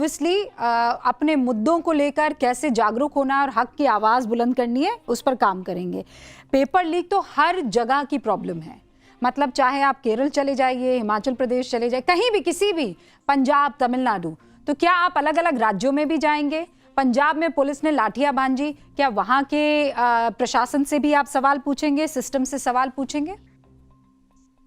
Obviously अपने मुद्दों को लेकर कैसे जागरूक होना और हक की आवाज़ बुलंद करनी है उस पर काम करेंगे। पेपर लीक तो हर जगह की प्रॉब्लम है, मतलब चाहे आप केरल चले जाइए, हिमाचल प्रदेश चले जाइए, कहीं भी, किसी भी, पंजाब, तमिलनाडु, तो क्या आप अलग अलग राज्यों में भी जाएंगे? पंजाब में पुलिस ने लाठियां भांजी, क्या वहां के प्रशासन से भी आप सवाल पूछेंगे, सिस्टम से सवाल पूछेंगे?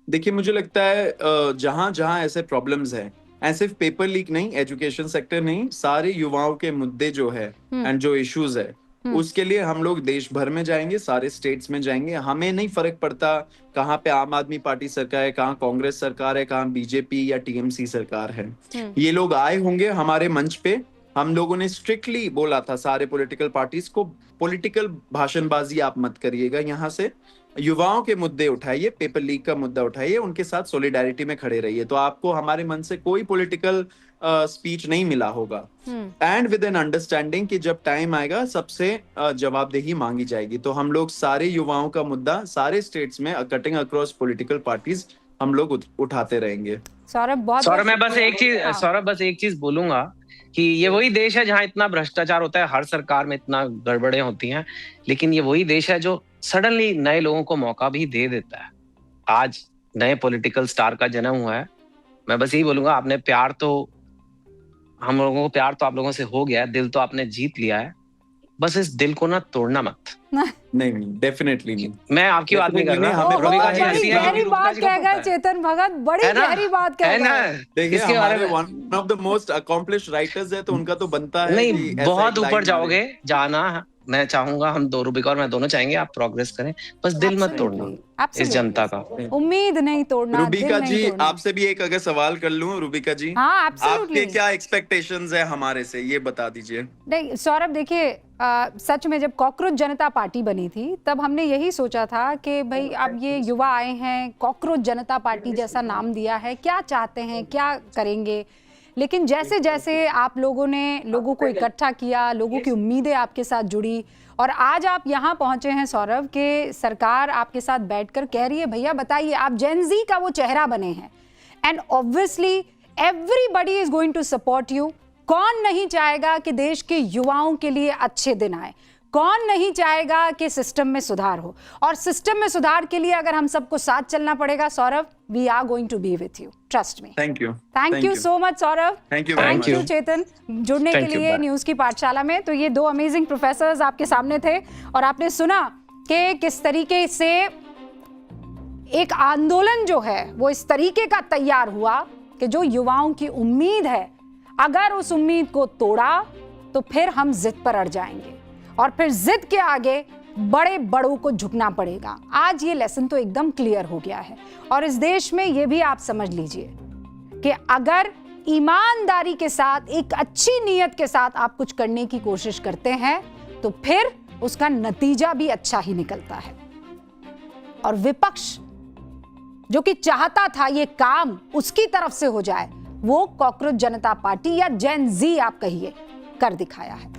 देखिए, मुझे लगता है जहां जहां ऐसे प्रॉब्लम्स हैं, सिर्फ पेपर लीक नहीं, एजुकेशन सेक्टर नहीं, सारे युवाओं के मुद्दे जो है एंड जो इश्यूज है, उसके लिए हम लोग देश भर में जाएंगे, सारे स्टेट्स में जाएंगे। हमें नहीं फर्क पड़ता कहाँ पे आम आदमी पार्टी सरकार है, कहाँ कांग्रेस सरकार है, कहाँ बीजेपी या टीएमसी सरकार है। ये लोग आए होंगे हमारे मंच पे। हम लोगों ने स्ट्रिक्टली बोला था सारे पॉलिटिकल पार्टीज को, पॉलिटिकल भाषणबाजी आप मत करिएगा, यहाँ से युवाओं के मुद्दे उठाइए, पेपर लीक का मुद्दा उठाइए, उनके साथ सॉलिडारिटी में खड़े रहिए, तो आपको हमारे मन से कोई पॉलिटिकल स्पीच नहीं मिला होगा। एंड विद एन अंडरस्टैंडिंग कि जब टाइम आएगा सबसे जवाबदेही मांगी जाएगी। तो हम लोग सारे युवाओं का मुद्दा सारे स्टेट्स में कटिंग अक्रॉस पॉलिटिकल पार्टीज हम लोग उठाते रहेंगे। सौरभ, मैं बस एक चीज बोलूंगा कि ये वही देश है जहां इतना भ्रष्टाचार होता है, हर सरकार में इतना गड़बड़े होती हैं, लेकिन ये वही देश है जो सडनली नए लोगों को मौका भी दे देता है। आज नए पॉलिटिकल स्टार का जन्म हुआ है। मैं बस यही बोलूंगा, आपने प्यार तो, हम लोगों को प्यार तो आप लोगों से हो गया है, दिल तो आपने जीत लिया है, बस इस दिल को ना तोड़ना मत। नहीं, डेफिनेटली नहीं। मैं आपकी बात नहीं कर रहा। बड़ी गहरी बात कह गए चेतन भगत, बड़ी गहरी बात कह गए। देखिए, हमारे one of the most accomplished writers है, तो उनका तो बनता है। नहीं, बहुत ऊपर जाओगे, जाना मैं चाहूंगा, हम दो रूबिका और मैं दोनों चाहेंगे आप प्रोग्रेस करें, बस दिल मत तोड़ना इस जनता का। उम्मीद नहीं तोड़ना। रूबिका जी, आपसे भी एक अगर सवाल कर लूं, रूबिका जी, हाँ, आपके क्या एक्सपेक्टेशंस है हमारे से, ये बता दीजिए। नहीं सौरभ, देखिए सच में जब कॉकरोच जनता पार्टी बनी थी तब हमने यही सोचा था कि भाई अब ये युवा आए हैं, कॉकरोच जनता पार्टी जैसा नाम दिया है, क्या चाहते हैं, क्या करेंगे। लेकिन जैसे जैसे आप लोगों ने लोगों को इकट्ठा किया, लोगों की उम्मीदें आपके साथ जुड़ी और आज आप यहाँ पहुँचे हैं सौरभ, के सरकार आपके साथ बैठकर कह रही है भैया बताइए, आप जेन ज़ी का वो चेहरा बने हैं and obviously everybody is going to support you. कौन नहीं चाहेगा कि देश के युवाओं के लिए अच्छे दिन आए? कौन नहीं चाहेगा कि सिस्टम में सुधार हो? और सिस्टम में सुधार के लिए अगर हम सबको साथ चलना पड़ेगा Saurabh, we are going to be with you, trust me. Thank you so much Saurabh. Thank you Chetan जुड़ने के लिए न्यूज़ की पाठशाला में। तो ये दो अमेजिंग प्रोफेसर्स आपके सामने थे और आपने सुना कि किस तरीके से एक आंदोलन जो है वो इस तरीके का तैयार हुआ कि जो युवाओं की उम्मीद है, अगर उस उम्मीद को तोड़ा तो फिर हम जिद पर अड़ जाएंगे और फिर जिद के आगे बड़े बड़ों को झुकना पड़ेगा। आज ये लेसन तो एकदम क्लियर हो गया है और इस देश में ये भी आप समझ लीजिए कि अगर ईमानदारी के साथ, एक अच्छी नीयत के साथ आप कुछ करने की कोशिश करते हैं तो फिर उसका नतीजा भी अच्छा ही निकलता है। और विपक्ष जो कि चाहता था ये काम उसकी तरफ से हो जाए, वो कॉकरोच जनता पार्टी या जेन ज़ी आप कहिए, कर दिखाया है।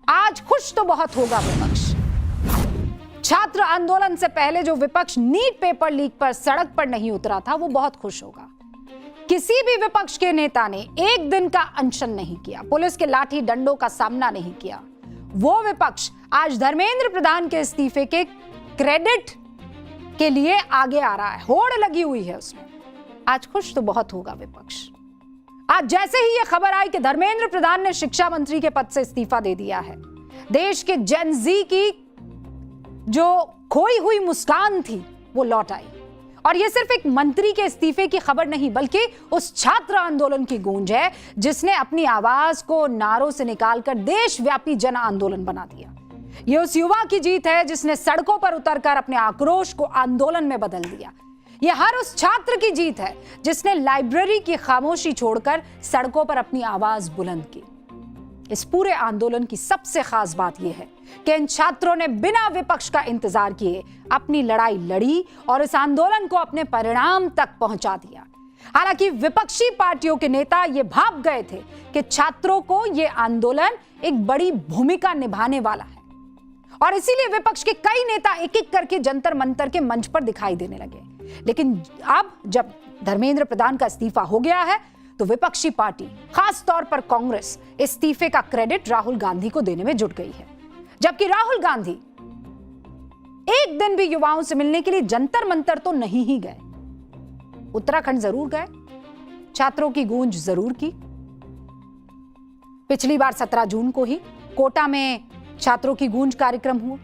आज खुश तो बहुत होगा विपक्ष। छात्र आंदोलन से पहले जो विपक्ष नीट पेपर लीक पर सड़क पर नहीं उतरा था, वो बहुत खुश होगा। किसी भी विपक्ष के नेता ने एक दिन का अनशन नहीं किया, पुलिस के लाठी डंडों का सामना नहीं किया। वो विपक्ष आज धर्मेंद्र प्रधान के इस्तीफे के क्रेडिट के लिए आगे आ रहा है, होड़ लगी हुई है उसमें। आज खुश तो बहुत होगा विपक्ष। आज जैसे ही यह खबर आई कि धर्मेंद्र प्रधान ने शिक्षा मंत्री के पद से इस्तीफा दे दिया है, देश के जेन ज़ी की जो खोई हुई मुस्कान थी वो लौट आई। और यह सिर्फ एक मंत्री के इस्तीफे की खबर नहीं, बल्कि उस छात्र आंदोलन की गूंज है जिसने अपनी आवाज को नारों से निकालकर देशव्यापी जन आंदोलन बना दिया। यह उस युवा की जीत है जिसने सड़कों पर उतरकर अपने आक्रोश को आंदोलन में बदल दिया। यह हर उस छात्र की जीत है जिसने लाइब्रेरी की खामोशी छोड़कर सड़कों पर अपनी आवाज बुलंद की। इस पूरे आंदोलन की सबसे खास बात यह है कि इन छात्रों ने बिना विपक्ष का इंतजार किए अपनी लड़ाई लड़ी और इस आंदोलन को अपने परिणाम तक पहुंचा दिया। हालांकि विपक्षी पार्टियों के नेता ये भाप गए थे कि छात्रों को यह आंदोलन एक बड़ी भूमिका निभाने वाला है और इसीलिए विपक्ष के कई नेता एक एक करके जंतर मंतर के मंच पर दिखाई देने लगे। लेकिन अब जब धर्मेंद्र प्रधान का इस्तीफा हो गया है तो विपक्षी पार्टी, खास तौर पर कांग्रेस, इस्तीफे का क्रेडिट राहुल गांधी को देने में जुट गई है। जबकि राहुल गांधी एक दिन भी युवाओं से मिलने के लिए जंतर मंतर तो नहीं ही गए। उत्तराखंड जरूर गए, छात्रों की गूंज जरूर की। पिछली बार 17 जून को ही कोटा में छात्रों की गूंज कार्यक्रम हुआ।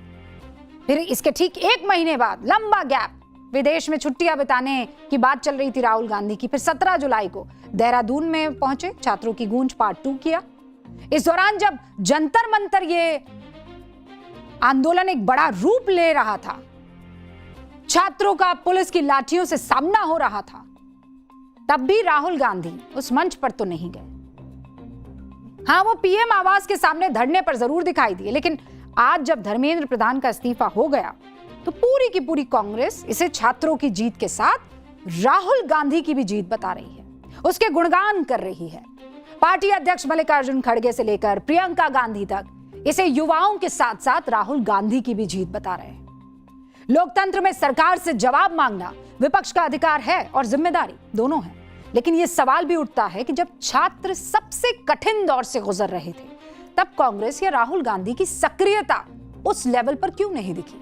फिर इसके ठीक एक महीने बाद लंबा गैप, विदेश में छुट्टियां बिताने की बात चल रही थी राहुल गांधी की। फिर 17 जुलाई को देहरादून में पहुंचे, छात्रों की गूंज पार्ट 2 किया। इस दौरान जब जंतर मंतर ये आंदोलन एक बड़ा रूप ले रहा था, छात्रों का पुलिस की लाठियों से सामना हो रहा था, तब भी राहुल गांधी उस मंच पर तो नहीं गए। हां, वो पीएम आवास के सामने धरने पर जरूर दिखाई दिए, लेकिन आज जब धर्मेंद्र प्रधान का इस्तीफा हो गया तो पूरी की पूरी कांग्रेस इसे छात्रों की जीत के साथ राहुल गांधी की भी जीत बता रही है, उसके गुणगान कर रही है। पार्टी अध्यक्ष मल्लिकार्जुन खड़गे से लेकर प्रियंका गांधी तक इसे युवाओं के साथ साथ राहुल गांधी की भी जीत बता रहे हैं। लोकतंत्र में सरकार से जवाब मांगना विपक्ष का अधिकार है और जिम्मेदारी दोनों है, लेकिन यह सवाल भी उठता है कि जब छात्र सबसे कठिन दौर से गुजर रहे थे, तब कांग्रेस या राहुल गांधी की सक्रियता उस लेवल पर क्यों नहीं दिखी?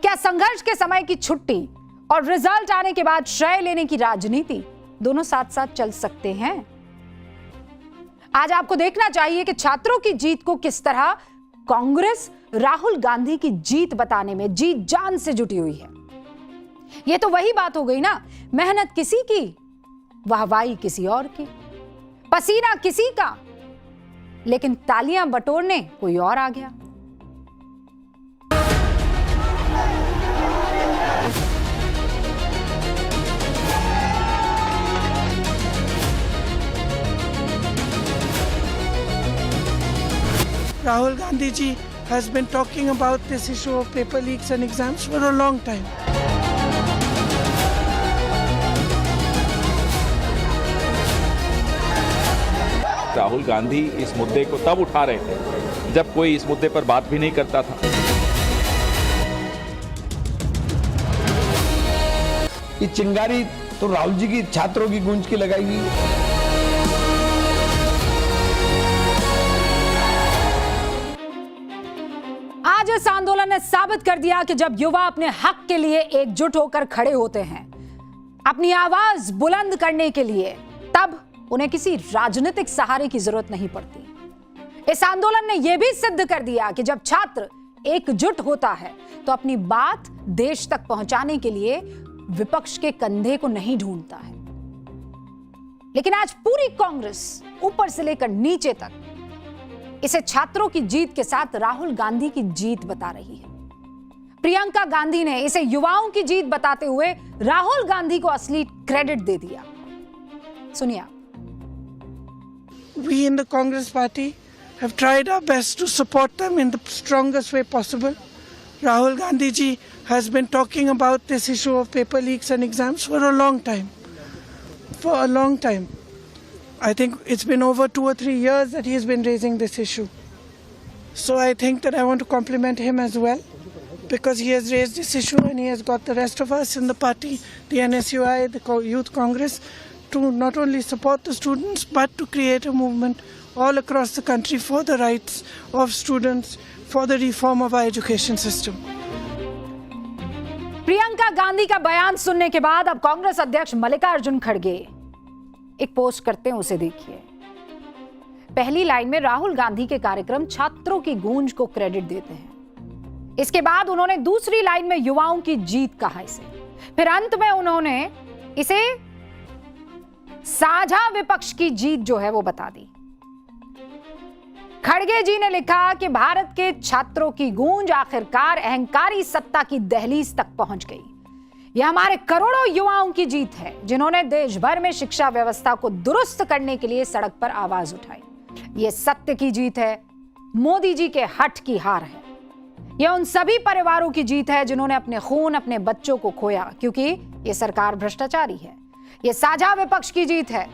क्या संघर्ष के समय की छुट्टी और रिजल्ट आने के बाद श्रेय लेने की राजनीति दोनों साथ साथ चल सकते हैं? आज आपको देखना चाहिए कि छात्रों की जीत को किस तरह कांग्रेस राहुल गांधी की जीत बताने में जी जान से जुटी हुई है। यह तो वही बात हो गई ना, मेहनत किसी की, वाहवाही किसी और की, पसीना किसी का, लेकिन तालियां बटोरने कोई और आ गया। Rahul Gandhi ji has been talking about this issue of paper leaks and exams for a long time. Rahul Gandhi इस मुद्दे को तब उठा रहे थे जब कोई इस मुद्दे पर बात भी नहीं करता था। ये चिंगारी तो राहुल जी की छात्रों की गूंज की लगाई गई। आज इस आंदोलन ने साबित कर दिया कि जब युवा अपने हक के लिए एकजुट होकर खड़े होते हैं, अपनी आवाज बुलंद करने के लिए, तब उन्हें किसी राजनीतिक सहारे की जरूरत नहीं पड़ती। इस आंदोलन ने यह भी सिद्ध कर दिया कि जब छात्र एकजुट होता है तो अपनी बात देश तक पहुंचाने के लिए विपक्ष के कंधे को नहीं ढूंढता है। लेकिन आज पूरी कांग्रेस ऊपर से लेकर नीचे तक इसे छात्रों की जीत के साथ राहुल गांधी की जीत बता रही है। प्रियंका गांधी ने इसे युवाओं की जीत बताते हुए राहुल गांधी को असली क्रेडिट दे दिया। सुनिए। We in the Congress party have tried our best to support them in the strongest way possible. Rahul Gandhi ji has been talking about this issue of paper leaks and exams for a long time. For a long time. I think it's been over 2 or 3 years that he has been raising this issue. So I think that I want to compliment him as well, because he has raised this issue and he has got the rest of us in the party, the NSUI, the Youth Congress, to not only support the students but to create a movement all across the country for the rights of students, for the reform of our education system. Priyanka Gandhi का बयान सुनने के बाद अब कांग्रेस अध्यक्ष मल्लिकार्जुन खड़गे एक post करते हैं, उसे देखिए। पहली लाइन में राहुल गांधी के कार्यक्रम छात्रों की गूंज को क्रेडिट देते हैं। इसके बाद उन्होंने दूसरी लाइन में युवाओं की जीत कहा इसे। फिर अंत में उन्होंने इसे साझा विपक्ष की जीत जो है वो बता दी। खड़गे जी ने लिखा कि भारत के छात्रों की गूंज आखिरकार अहंकारी सत्ता की दहलीज तक पहुंच गई। यह हमारे करोड़ों युवाओं की जीत है जिन्होंने देश भर में शिक्षा व्यवस्था को दुरुस्त करने के लिए सड़क पर आवाज उठाई। यह सत्य की जीत है, मोदी जी के हठ की हार है। यह उन सभी परिवारों की जीत है जिन्होंने अपने खून, अपने बच्चों को खोया क्योंकि यह सरकार भ्रष्टाचारी है। यह साझा विपक्ष की जीत है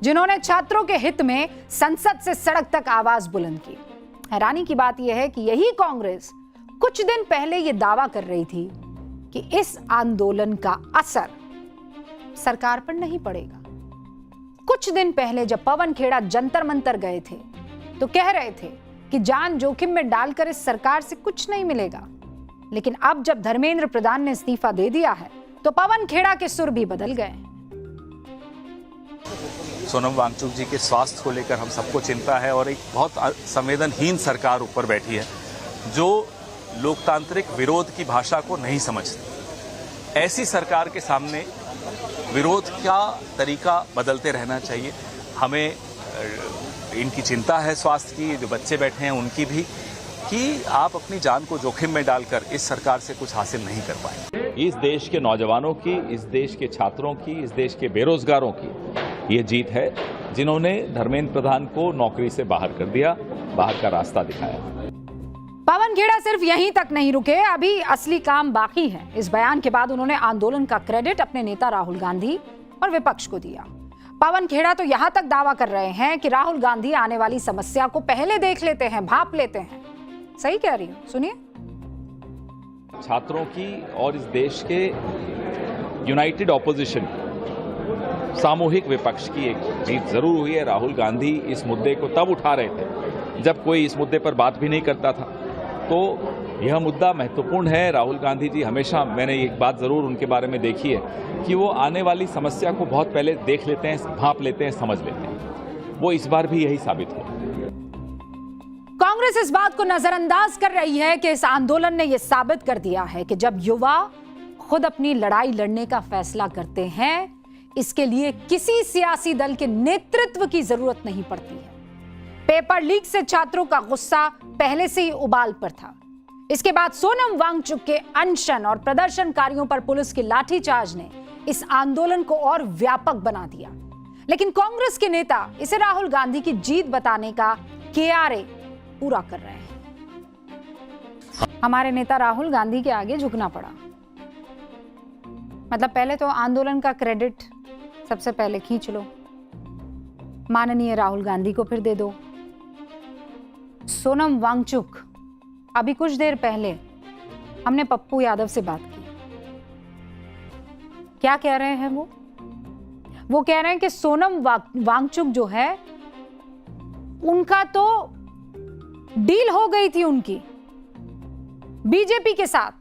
जिन्होंने छात्रों के हित में संसद से सड़क तक आवाज बुलंद की। हैरानी की बात यह है कि यही कांग्रेस कुछ दिन पहले यह दावा कर रही थी कि इस आंदोलन का असर सरकार पर नहीं पड़ेगा। कुछ दिन पहले जब पवन खेड़ा जंतर मंतर गए थे तो कह रहे थे कि जान जोखिम में डालकर इस सरकार से कुछ नहीं मिलेगा, लेकिन अब जब धर्मेंद्र प्रधान ने इस्तीफा दे दिया है तो पवन खेड़ा के सुर भी बदल गए। सोनम वांगचुक जी के स्वास्थ्य को लेकर हम सबको चिंता है और एक बहुत संवेदनहीन सरकार ऊपर बैठी है जो लोकतांत्रिक विरोध की भाषा को नहीं समझती। ऐसी सरकार के सामने विरोध का तरीका बदलते रहना चाहिए। हमें इनकी चिंता है स्वास्थ्य की, जो बच्चे बैठे हैं उनकी भी, कि आप अपनी जान को जोखिम में डालकर इस सरकार से कुछ हासिल नहीं कर पाए। इस देश के नौजवानों की, इस देश के छात्रों की, इस देश के बेरोजगारों की ये जीत है जिन्होंने धर्मेंद्र प्रधान को नौकरी से बाहर कर दिया, बाहर का रास्ता दिखाया। पवन खेड़ा सिर्फ यहीं तक नहीं रुके, अभी असली काम बाकी है। इस बयान के बाद उन्होंने आंदोलन का क्रेडिट अपने नेता राहुल गांधी और विपक्ष को दिया। पवन खेड़ा तो यहां तक दावा कर रहे हैं कि राहुल गांधी आने वाली समस्या को पहले देख लेते हैं, भांप लेते हैं। सही कह रही हूं, सुनिए। छात्रों की और इस देश के यूनाइटेड ऑपोजिशन, सामूहिक विपक्ष की एक जीत जरूर हुई है। राहुल गांधी इस मुद्दे को तब उठा रहे थे जब कोई इस मुद्दे पर बात भी नहीं करता था, तो यह मुद्दा महत्वपूर्ण है। राहुल गांधी जी हमेशा, मैंने एक बात जरूर उनके बारे में देखी है कि वो आने वाली समस्या को बहुत पहले देख लेते हैं, भांप लेते हैं, समझ लेते हैं। वो इस बार भी यही साबित हो। कांग्रेस इस बात को नजरअंदाज कर रही है कि इस आंदोलन ने यह साबित कर दिया है कि जब युवा खुद अपनी लड़ाई लड़ने का फैसला करते हैं, इसके लिए किसी सियासी दल के नेतृत्व की जरूरत नहीं पड़ती है। पेपर लीक से छात्रों का गुस्सा पहले से ही उबाल पर था। इसके बाद सोनम वांगचुक के अनशन और प्रदर्शनकारियों पर पुलिस की लाठीचार्ज ने इस आंदोलन को और व्यापक बना दिया। लेकिन कांग्रेस के नेता इसे राहुल गांधी की जीत बताने का KRA पूरा कर रहे हैं। हमारे नेता राहुल गांधी के आगे झुकना पड़ा। मतलब पहले तो आंदोलन का क्रेडिट सबसे पहले खींच लो, माननीय राहुल गांधी को फिर दे दो। सोनम वांगचुक, अभी कुछ देर पहले हमने पप्पू यादव से बात की। क्या कह रहे हैं वो कह रहे हैं कि सोनम वांगचुक जो है, उनका तो डील हो गई थी उनकी बीजेपी के साथ।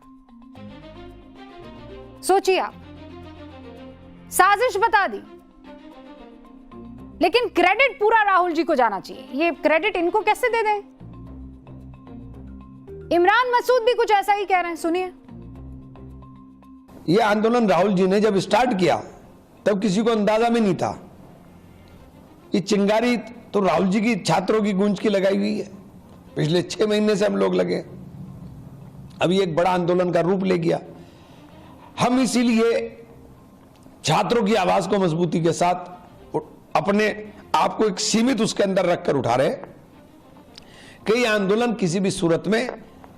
सोचिए आप, साजिश बता दी, लेकिन क्रेडिट पूरा राहुल जी को जाना चाहिए। ये क्रेडिट इनको कैसे दे दें? इमरान मसूद भी कुछ ऐसा ही कह रहे हैं, सुनिए। ये आंदोलन राहुल जी ने जब स्टार्ट किया तब किसी को अंदाजा में नहीं था। ये चिंगारी तो राहुल जी की छात्रों की गूंज की लगाई हुई है। पिछले 6 महीने से हम लोग लगे, अभी एक बड़ा आंदोलन का रूप ले गया। हम इसीलिए छात्रों की आवाज को मजबूती के साथ अपने आप को एक सीमित उसके अंदर रखकर उठा रहे कि यह आंदोलन किसी भी सूरत में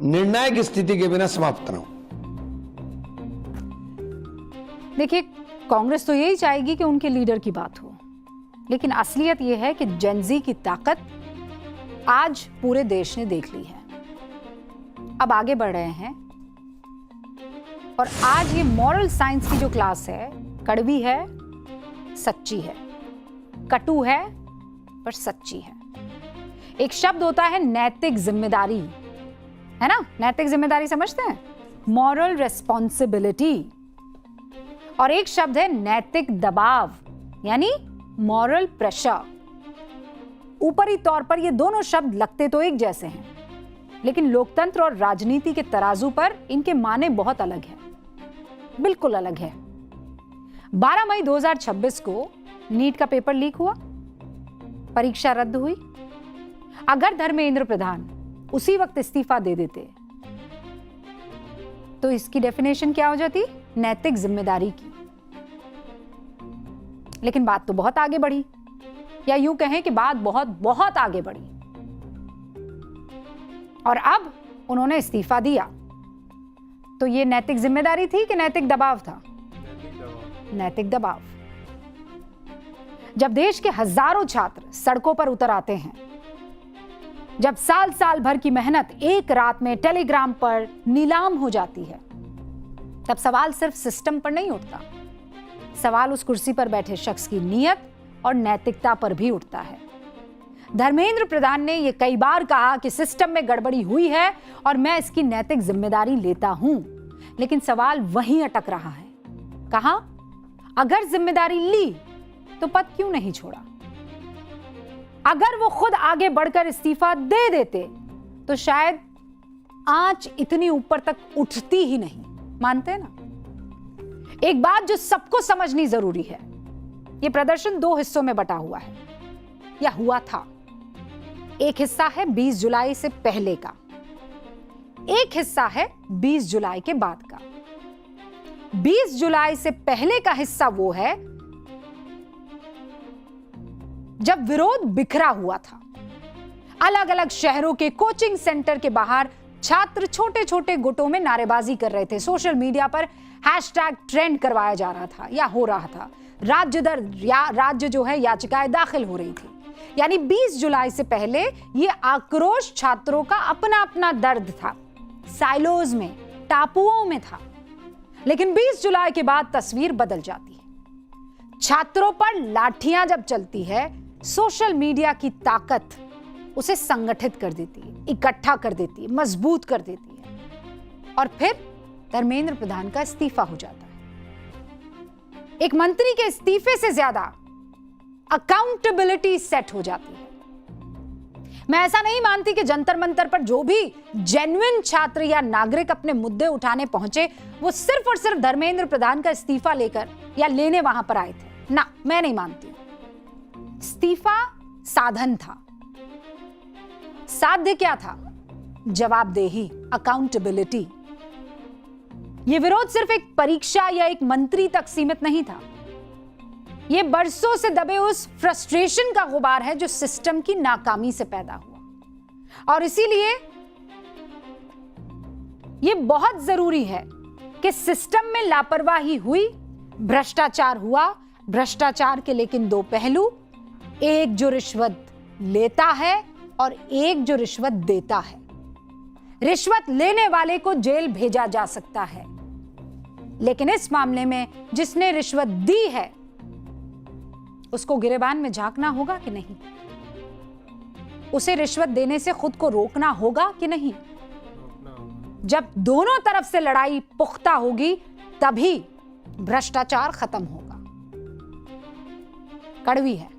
निर्णायक स्थिति के बिना समाप्त न हो। देखिए, कांग्रेस तो यही चाहेगी कि उनके लीडर की बात हो, लेकिन असलियत यह है कि जेनजी की ताकत आज पूरे देश ने देख ली है। अब आगे बढ़ रहे हैं और आज ये मॉरल साइंस की जो क्लास है, कड़वी है, सच्ची है, कटु है पर सच्ची है। एक शब्द होता है नैतिक जिम्मेदारी, है ना? नैतिक जिम्मेदारी समझते हैं, मॉरल रेस्पॉन्सिबिलिटी। और एक शब्द है नैतिक दबाव, यानी मॉरल प्रेशर। ऊपरी तौर पर ये दोनों शब्द लगते तो एक जैसे हैं, लेकिन लोकतंत्र और राजनीति के तराजू पर इनके माने बहुत अलग हैं, बिल्कुल अलग है। 12 मई 2026 को नीट का पेपर लीक हुआ, परीक्षा रद्द हुई। अगर धर्मेंद्र प्रधान उसी वक्त इस्तीफा दे देते तो इसकी डेफिनेशन क्या हो जाती? नैतिक जिम्मेदारी की। लेकिन बात तो बहुत आगे बढ़ी, या यूं कहें कि बात बहुत बहुत आगे बढ़ी, और अब उन्होंने इस्तीफा दिया। तो ये नैतिक जिम्मेदारी थी कि नैतिक दबाव था? नैतिक दबाव। जब देश के हजारों छात्र सड़कों पर उतर आते हैं, जब साल साल भर की मेहनत एक रात में टेलीग्राम पर नीलाम हो जाती है, तब सवाल सिर्फ सिस्टम पर नहीं उठता। सवाल उस कुर्सी पर बैठे शख्स की नीयत और नैतिकता पर भी उठता है। धर्मेंद्र प्रधान ने यह कई बार कहा कि सिस्टम में गड़बड़ी हुई है और मैं इसकी नैतिक जिम्मेदारी लेता हूं, लेकिन सवाल वहीं अटक रहा है। कहा, अगर जिम्मेदारी ली तो पद क्यों नहीं छोड़ा? अगर वो खुद आगे बढ़कर इस्तीफा दे देते तो शायद आंच इतनी ऊपर तक उठती ही नहीं। मानते हैं ना? एक बात जो सबको समझनी जरूरी है, यह प्रदर्शन 2 हिस्सों में बटा हुआ है या हुआ था। एक हिस्सा है 20 जुलाई से पहले का, एक हिस्सा है 20 जुलाई के बाद का। 20 जुलाई से पहले का हिस्सा वो है जब विरोध बिखरा हुआ था। अलग अलग शहरों के कोचिंग सेंटर के बाहर छात्र छोटे छोटे गुटों में नारेबाजी कर रहे थे। सोशल मीडिया पर हैशटैग ट्रेंड करवाया जा रहा था या हो रहा था। राज्य जो है याचिकाएं दाखिल हो रही थी। यानी 20 जुलाई से पहले ये आक्रोश छात्रों का अपना अपना दर्द था, साइलोज में, टापुओं में था। लेकिन 20 जुलाई के बाद तस्वीर बदल जाती है। छात्रों पर लाठियां जब चलती है, सोशल मीडिया की ताकत उसे संगठित कर देती है, इकट्ठा कर देती है, मजबूत कर देती है और फिर धर्मेंद्र प्रधान का इस्तीफा हो जाता है। एक मंत्री के इस्तीफे से ज्यादा अकाउंटेबिलिटी सेट हो जाती है। मैं ऐसा नहीं मानती कि जंतर मंतर पर जो भी जेन्युइन छात्र या नागरिक अपने मुद्दे उठाने पहुंचे वो सिर्फ और सिर्फ धर्मेंद्र प्रधान का इस्तीफा लेकर या लेने वहां पर आए थे। ना, मैं नहीं मानती। इस्तीफा साधन था। साध्य क्या था? जवाबदेही, अकाउंटेबिलिटी। यह विरोध सिर्फ एक परीक्षा या एक मंत्री तक सीमित नहीं था। यह बरसों से दबे उस फ्रस्ट्रेशन का गुबार है जो सिस्टम की नाकामी से पैदा हुआ। और इसीलिए यह बहुत जरूरी है कि सिस्टम में लापरवाही हुई, भ्रष्टाचार हुआ। भ्रष्टाचार के लेकिन 2 पहलू, एक जो रिश्वत लेता है और एक जो रिश्वत देता है। रिश्वत लेने वाले को जेल भेजा जा सकता है, लेकिन इस मामले में जिसने रिश्वत दी है उसको गिरेबान में झांकना होगा कि नहीं? उसे रिश्वत देने से खुद को रोकना होगा कि नहीं? जब दोनों तरफ से लड़ाई पुख्ता होगी तभी भ्रष्टाचार खत्म होगा। कड़वी है।